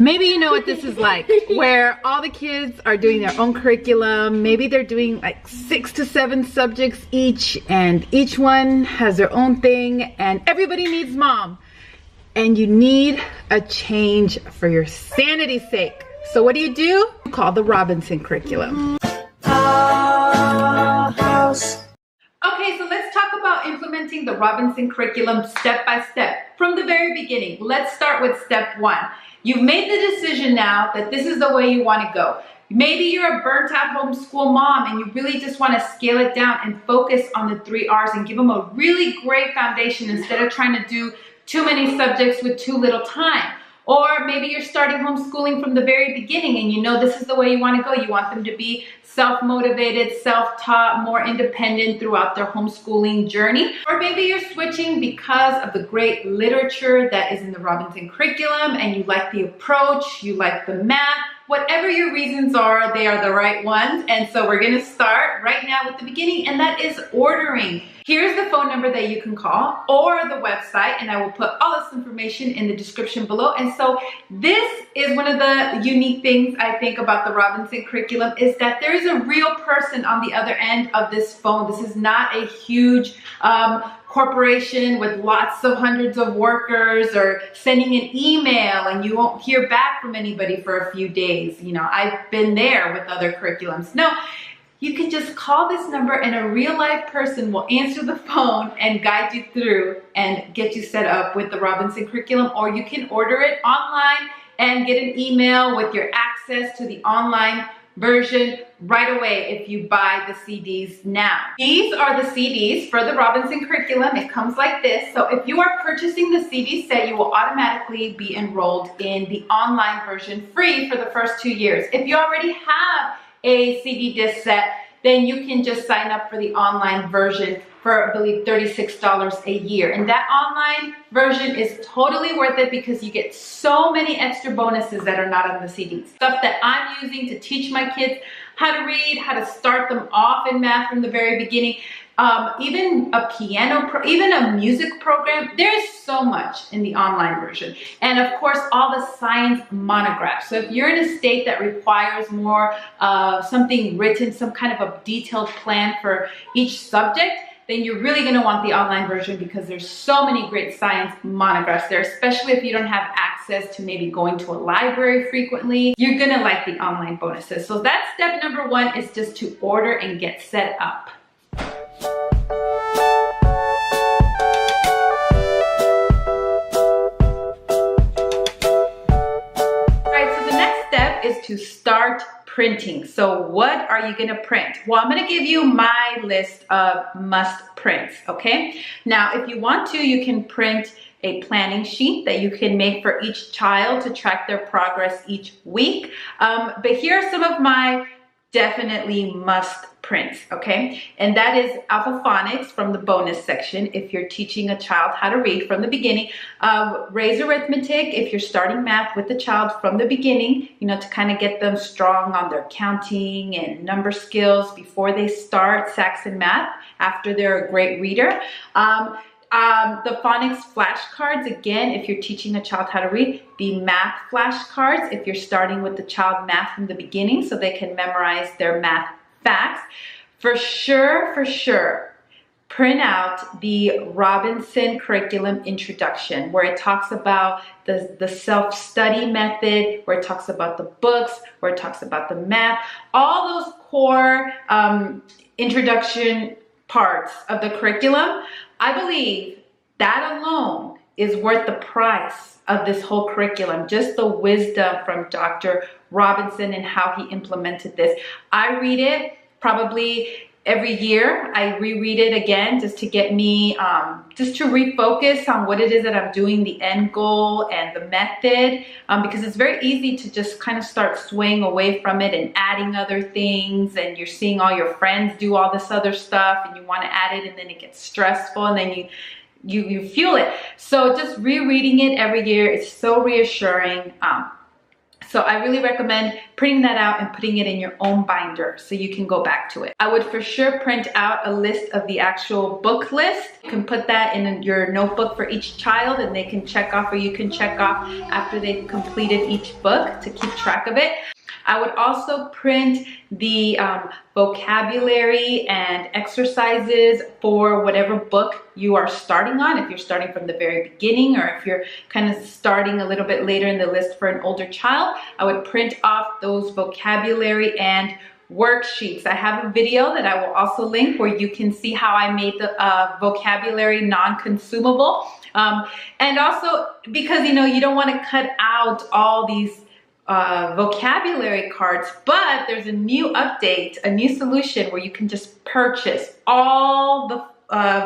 Maybe you know what this is like, where all the kids are doing their own curriculum. Maybe they're doing like 6 to 7 subjects each, and each one has their own thing, and everybody needs mom. And you need a change for your sanity's sake. So what do? You call the Robinson curriculum. Okay, so let's talk about implementing the Robinson curriculum step by step from the very beginning. Let's start with step 1. You've made the decision now that this is the way you want to go. Maybe you're a burnt out homeschool mom and you really just want to scale it down and focus on the 3 R's and give them a really great foundation instead of trying to do too many subjects with too little time. Or maybe you're starting homeschooling from the very beginning and you know this is the way you want to go. You want them to be self-motivated, self-taught, more independent throughout their homeschooling journey. Or maybe you're switching because of the great literature that is in the Robinson curriculum and you like the approach, you like the math. Whatever your reasons are, they are the right ones. And so we're gonna start right now with the beginning, and that is ordering. Here's the phone number that you can call or the website, and I will put all this information in the description below. And so this is one of the unique things I think about the Robinson curriculum is that there is a real person on the other end of this phone. This is not a huge corporation with lots of hundreds of workers or sending an email and you won't hear back from anybody for a few days. You know, I've been there with other curriculums. No, you can just call this number and a real life person will answer the phone and guide you through and get you set up with the Robinson curriculum, or you can order it online and get an email with your access to the online version right away if you buy the CDs now. These are the CDs for the Robinson curriculum. It comes like this. So if you are purchasing the CD set, you will automatically be enrolled in the online version free for the first 2 years. If you already have a CD disc set, then you can just sign up for the online version for, I believe, $36 a year. And that online version is totally worth it because you get so many extra bonuses that are not on the CDs. Stuff that I'm using to teach my kids how to read, how to start them off in math from the very beginning. Even a piano, even a music program. There's so much in the online version. And of course, all the science monographs. So if you're in a state that requires more something written, some kind of a detailed plan for each subject, then you're really going to want the online version because there's so many great science monographs there, especially if you don't have access to maybe going to a library frequently. You're going to like the online bonuses. So that's step number 1, is just to order and get set up. Is to start printing. So what are you going to print? Well, I'm going to give you my list of must prints. Okay. Now, if you want to, you can print a planning sheet that you can make for each child to track their progress each week. But here are some of my definitely must prints, okay? And that is alphaphonics from the bonus section if you're teaching a child how to read from the beginning. Raise arithmetic if you're starting math with the child from the beginning, you know, to kind of get them strong on their counting and number skills before they start Saxon math after they're a great reader. The phonics flashcards, again, if you're teaching a child how to read. The math flashcards, if you're starting with the child math from the beginning so they can memorize their math facts. For sure, print out the Robinson curriculum introduction, where it talks about the self-study method, where it talks about the books, where it talks about the math, all those core introduction parts of the curriculum. I believe that alone is worth the price of this whole curriculum. Just the wisdom from Dr. Robinson and how he implemented this. I read it probably every year. I reread it again just to get me, just to refocus on what it is that I'm doing, the end goal and the method, because it's very easy to just kind of start swaying away from it and adding other things, and you're seeing all your friends do all this other stuff and you want to add it, and then it gets stressful, and then you feel it. So just rereading it every year is so reassuring. So I really recommend printing that out and putting it in your own binder so you can go back to it. I would for sure print out a list of the actual book list. You can put that in your notebook for each child and they can check off, or you can check off after they've completed each book to keep track of it. I would also print the vocabulary and exercises for whatever book you are starting on. If you're starting from the very beginning, or if you're kind of starting a little bit later in the list for an older child, I would print off those vocabulary and worksheets. I have a video that I will also link where you can see how I made the vocabulary non-consumable. And also because, you know, you don't want to cut out all these vocabulary cards, but there's a new update, a new solution where you can just purchase all the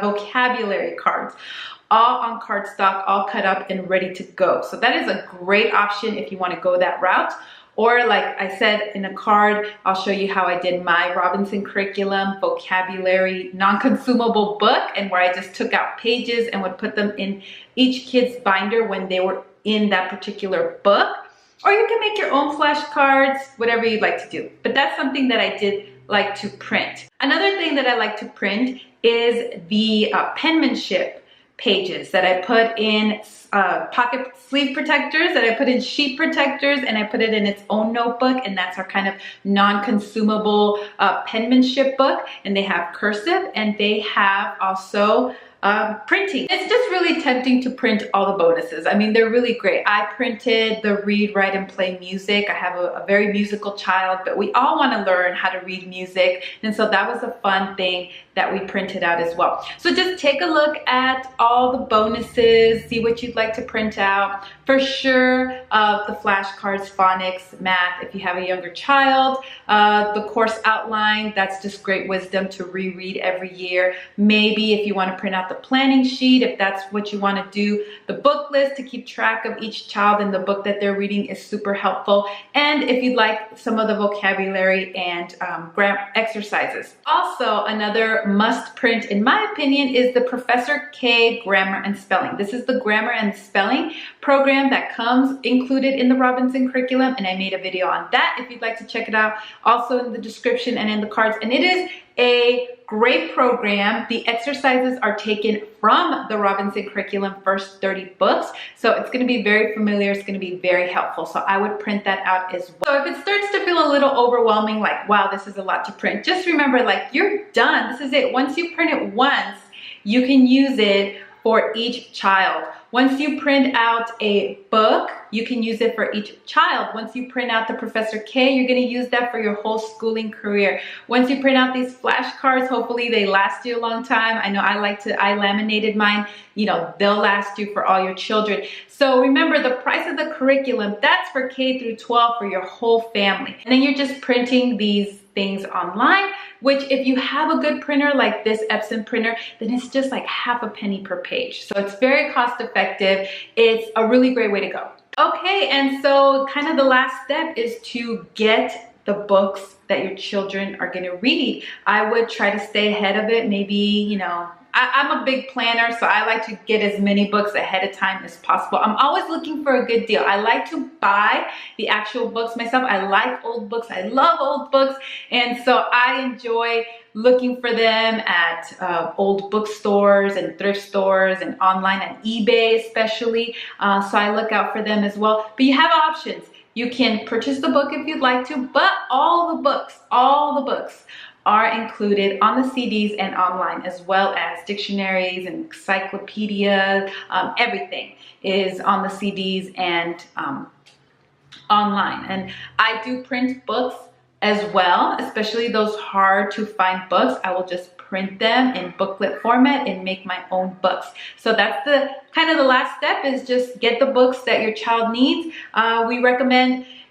vocabulary cards, all on cardstock, all cut up and ready to go. So that is a great option if you want to go that route. Or like I said, in a card, I'll show you how I did my Robinson Curriculum vocabulary non-consumable book, and where I just took out pages and would put them in each kid's binder when they were in that particular book. Or you can make your own flashcards, whatever you'd like to do. But that's something that I did like to print. Another thing that I like to print is the penmanship pages that I put in pocket sleeve protectors, that I put in sheet protectors, and I put it in its own notebook, and that's our kind of non-consumable penmanship book. And they have cursive, and they have also printing. It's just really tempting to print all the bonuses. I mean, they're really great. I printed the read, write, and play music. I have a very musical child, but we all want to learn how to read music. And so that was a fun thing that we printed out as well. So just take a look at all the bonuses, see what you'd like to print out. For sure, the flashcards, phonics, math, if you have a younger child, the course outline, that's just great wisdom to reread every year. Maybe if you want to print out the planning sheet, if that's what you want to do, the book list to keep track of each child and the book that they're reading is super helpful. And if you'd like some of the vocabulary and grammar exercises. Also, another must print, in my opinion, is the Professor K Grammar and Spelling. This is the grammar and spelling program that comes included in the Robinson curriculum, and I made a video on that if you'd like to check it out, also in the description and in the cards. And it is a great program. The exercises are taken from the Robinson curriculum first 30 books. So it's going to be very familiar. It's going to be very helpful. So I would print that out as well. So if it starts to feel a little overwhelming, like, wow, this is a lot to print, just remember, like, you're done. This is it. Once you print it once, you can use it for each child. Once you print out a book, you can use it for each child. Once you print out the Professor K, you're gonna use that for your whole schooling career. Once you print out these flashcards, hopefully they last you a long time. I know I laminated mine. You know, they'll last you for all your children. So remember, the price of the curriculum, that's for K through 12 for your whole family. And then you're just printing these things online, which if you have a good printer like this Epson printer, then it's just like half a penny per page. So it's very cost effective. It's a really great way to go. Okay, and so kind of the last step is to get the books that your children are going to read. I would try to stay ahead of it. Maybe, you know, I'm a big planner, so I like to get as many books ahead of time as possible. I'm always looking for a good deal. I like to buy the actual books myself. I like old books. I love old books. And so I enjoy looking for them at old bookstores and thrift stores and online on eBay especially. So I look out for them as well. But you have options. You can purchase the book if you'd like to, but all the books are included on the CDs and online, as well as dictionaries and encyclopedia. Everything is on the CDs and online. And I do print books as well, especially those hard to find books. I will just print them in booklet format and make my own books. So that's the kind of the last step, is just get the books that your child needs.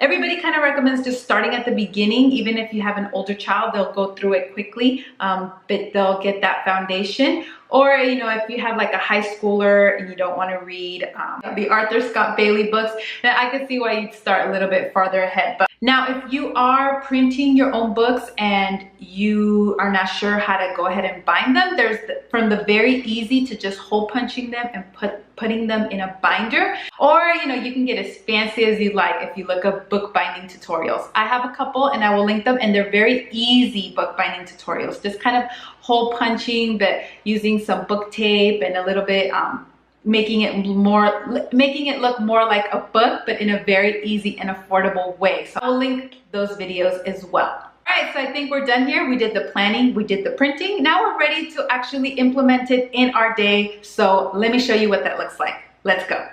Everybody kind of recommends just starting at the beginning. Even if you have an older child, they'll go through it quickly, but they'll get that foundation. Or, you know, if you have like a high schooler and you don't want to read the Arthur Scott Bailey books, then I could see why you'd start a little bit farther ahead. But now, if you are printing your own books and you are not sure how to go ahead and bind them, there's from the very easy to just hole punching them and put putting them in a binder, or you can get as fancy as you like if you look up bookbinding tutorials. I have a couple and I will link them, and they're very easy bookbinding tutorials, just kind of hole punching but using some book tape and a little bit making it look more like a book, but in a very easy and affordable way. So I'll link those videos as well. All right, so I think we're done here. We did the planning, we did the printing. Now we're ready to actually implement it in our day. So let me show you what that looks like. Let's go.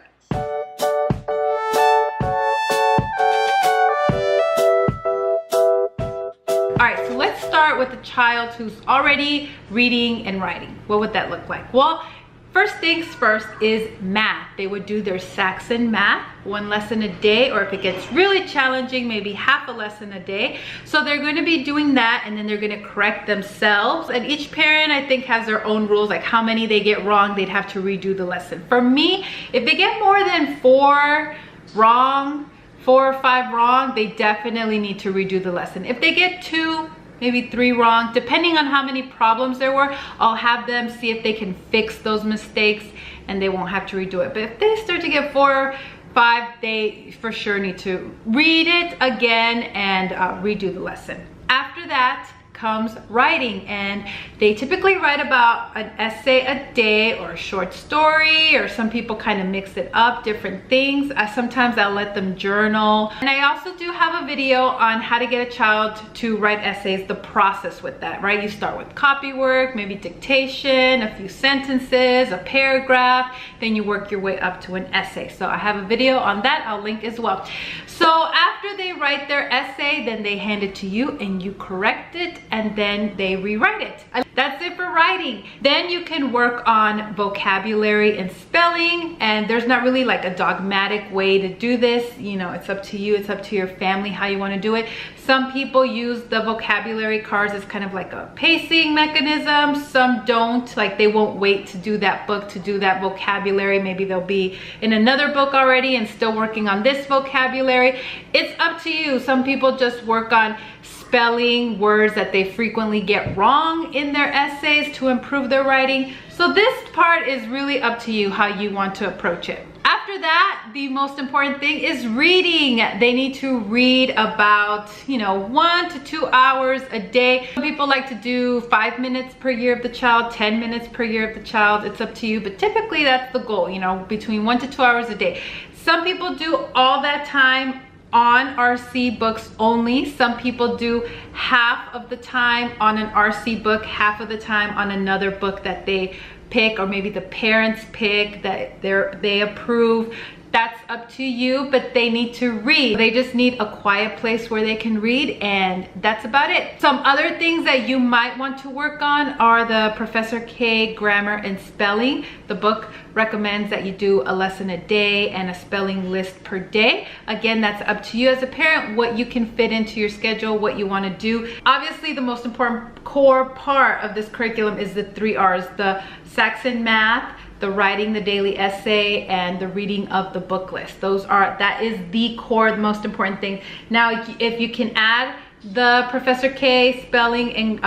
All right, so let's start with a child who's already reading and writing. What would that look like? Well, first things first is math. They would do their Saxon math, 1 lesson a day, or if it gets really challenging, maybe half a lesson a day. So they're going to be doing that, and then they're going to correct themselves. And each parent, I think, has their own rules, like how many they get wrong, they'd have to redo the lesson. For me, if they get more than 4 or 5 wrong, they definitely need to redo the lesson. If they get 2, maybe 3 wrong, depending on how many problems there were, I'll have them see if they can fix those mistakes and they won't have to redo it. But if they start to get 4, 5, they for sure need to read it again and redo the lesson. After that comes writing, and they typically write about an essay a day or a short story, or some people kind of mix it up, different things. Sometimes I'll let them journal. And I also do have a video on how to get a child to write essays, the process with that, right? You start with copy work, maybe dictation, a few sentences, a paragraph, then you work your way up to an essay. So I have a video on that, I'll link as well. So after they write their essay, then they hand it to you and you correct it, and then they rewrite it. That's it for writing. Then you can work on vocabulary and spelling, and there's not really like a dogmatic way to do this. It's up to you, it's up to your family how you want to do it. Some people use the vocabulary cards as kind of like a pacing mechanism. Some don't, like they won't wait to do that book to do that vocabulary. Maybe they'll be in another book already and still working on this vocabulary. It's up to you. Some people just work on spelling words that they frequently get wrong in their essays to improve their writing. So this part is really up to you how you want to approach it. After that, the most important thing is reading. They need to read about 1 to 2 hours a day. Some people like to do 5 minutes per year of the child, 10 minutes per year of the child. It's up to you, but typically that's the goal, between 1 to 2 hours a day. Some people do all that time on RC books only. Some people do half of the time on an RC book, half of the time on another book that they pick, or maybe the parents pick that they approve. That's up to you, but they need to read. They just need a quiet place where they can read, and that's about it. Some other things that you might want to work on are the Professor K grammar and spelling. The book recommends that you do a lesson a day and a spelling list per day. Again, that's up to you as a parent, what you can fit into your schedule, what you want to do. Obviously, the most important core part of this curriculum is the 3 R's, the Saxon math, the writing the daily essay, and the reading of the book list. That is the core, the most important thing. Now, if you can add the Professor K spelling and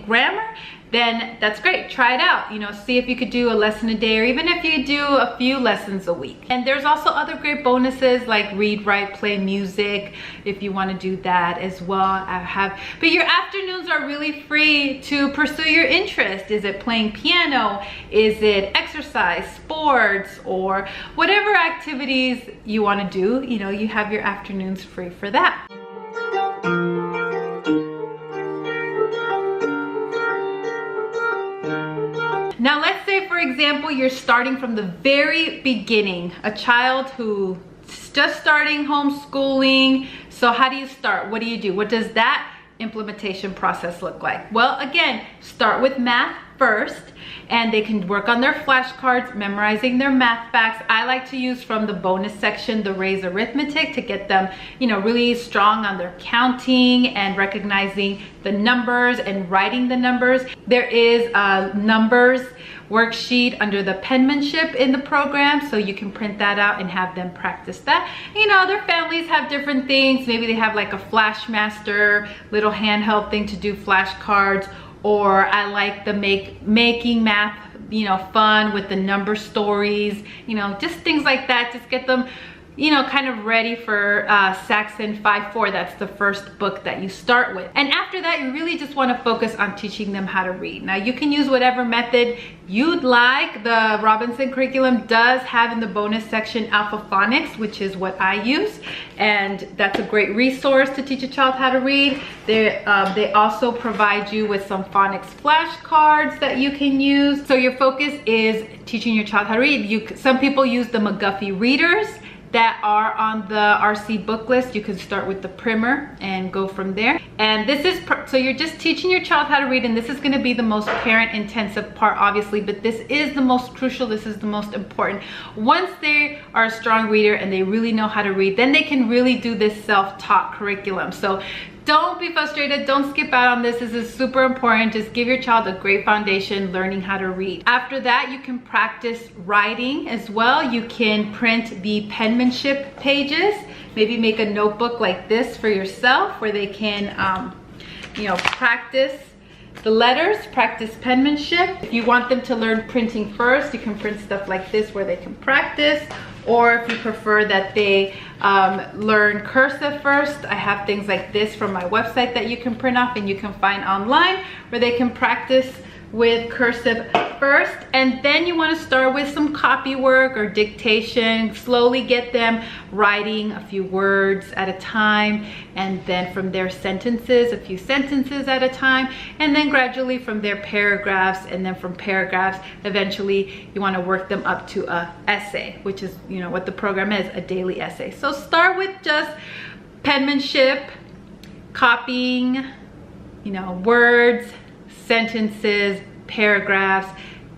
grammar, then that's great. Try it out. See if you could do a lesson a day, or even if you do a few lessons a week. And there's also other great bonuses like read, write, play music, if you want to do that as well. But your afternoons are really free to pursue your interest. Is it playing piano? Is it exercise, sports, or whatever activities you want to do? You have your afternoons free for that. Now let's say, for example, you're starting from the very beginning, a child who's just starting homeschooling. So how do you start? What do you do? What does that implementation process look like? Well, again, start with math first, and they can work on their flashcards, memorizing their math facts. I like to use from the bonus section, the Raise Arithmetic, to get them, really strong on their counting and recognizing the numbers and writing the numbers. There is a numbers worksheet under the penmanship in the program, so you can print that out and have them practice that. Other families have different things. Maybe they have like a Flashmaster little handheld thing to do flashcards, or I like the making math, you know, fun with the number stories, you know, just things like that. Just get them, you know, kind of ready for Saxon 5-4. That's the first book that you start with. And after that, you really just want to focus on teaching them how to read. Now, you can use whatever method you'd like. The Robinson curriculum does have in the bonus section Alpha Phonics, which is what I use. And that's a great resource to teach a child how to read. They also provide you with some phonics flashcards that you can use. So your focus is teaching your child how to read. Some people use the McGuffey readers that are on the RC book list. You can start with the primer and go from there. And this is, so you're just teaching your child how to read, and this is gonna be the most parent intensive part, obviously, but this is the most crucial, this is the most important. Once they are a strong reader and they really know how to read, then they can really do this self-taught curriculum. So don't be frustrated, don't skip out on this. This is super important. Just give your child a great foundation learning how to read. After that, you can practice writing as well. You can print the penmanship pages. Maybe make a notebook like this for yourself where they can, you know, practice the letters, practice penmanship. If you want them to learn printing first, you can print stuff like this where they can practice. Or if you prefer that they learn cursive first, I have things like this from my website that you can print off and you can find online where they can practice with cursive first. And then you want to start with some copy work or dictation. Slowly get them writing a few words at a time, and then from there sentences, a few sentences at a time, and then gradually from there paragraphs, and then from paragraphs eventually you want to work them up to a essay, which is, you know, what the program is, a daily essay. So start with just penmanship, copying, you know, words, sentences, paragraphs,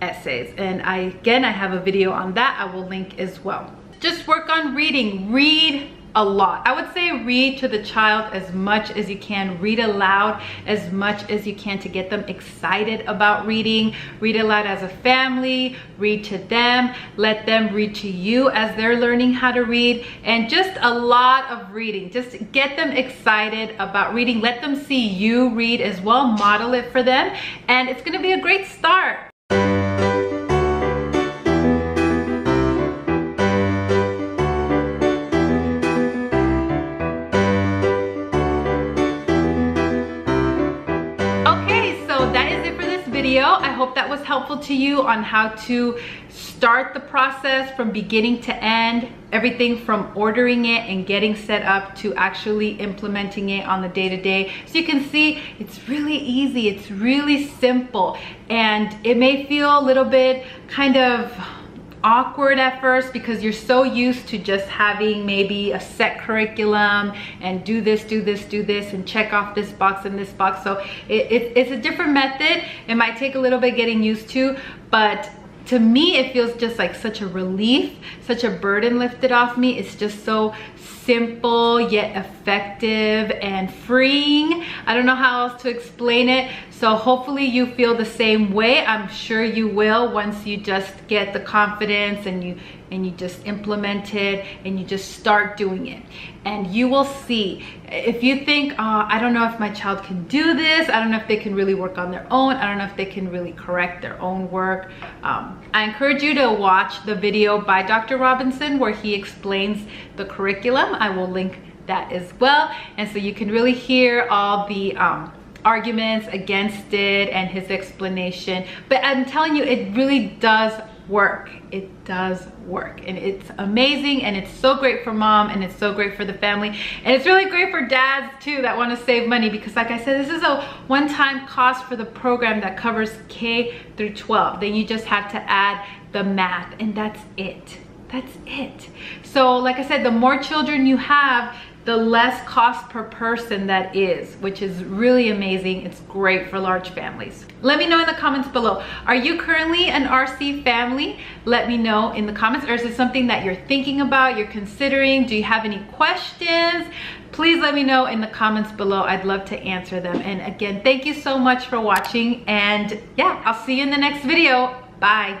essays. And I have a video on that. I will link as well. Just work on reading. Read a lot. I would say read to the child as much as you can. Read aloud as much as you can to get them excited about reading. Read aloud as a family. Read to them. Let them read to you as they're learning how to read. And just a lot of reading. Just get them excited about reading. Let them see you read as well. Model it for them. And it's going to be a great start. I hope that was helpful to you on how to start the process from beginning to end, everything from ordering it and getting set up to actually implementing it on the day-to-day. So you can see it's really easy, it's really simple, and it may feel a little bit kind of awkward at first because you're so used to just having maybe a set curriculum and do this, and check off this box and this box. So it's a different method. It might take a little bit getting used to, but to me, it feels just like such a relief, such a burden lifted off me. It's just so simple yet effective and freeing. I don't know how else to explain it. So hopefully you feel the same way. I'm sure you will once you just get the confidence and you just implement it and you just start doing it. And you will see. If you think, oh, I don't know if my child can do this, I don't know if they can really work on their own, I don't know if they can really correct their own work, I encourage you to watch the video by Dr. Robinson where he explains the curriculum. I will link that as well. And so you can really hear all the arguments against it and his explanation. But I'm telling you, it really does work. It does work, and it's amazing, and it's so great for mom, and it's so great for the family, and it's really great for dads too that want to save money, because like I said, this is a one-time cost for the program that covers K through 12. Then you just have to add the math, and that's it. That's it. So like I said, the more children you have, the less cost per person that is, which is really amazing. It's great for large families. Let me know in the comments below. Are you currently an RC family? Let me know in the comments. Or is it something that you're thinking about, you're considering? Do you have any questions? Please let me know in the comments below. I'd love to answer them. And again, thank you so much for watching. And yeah, I'll see you in the next video. Bye.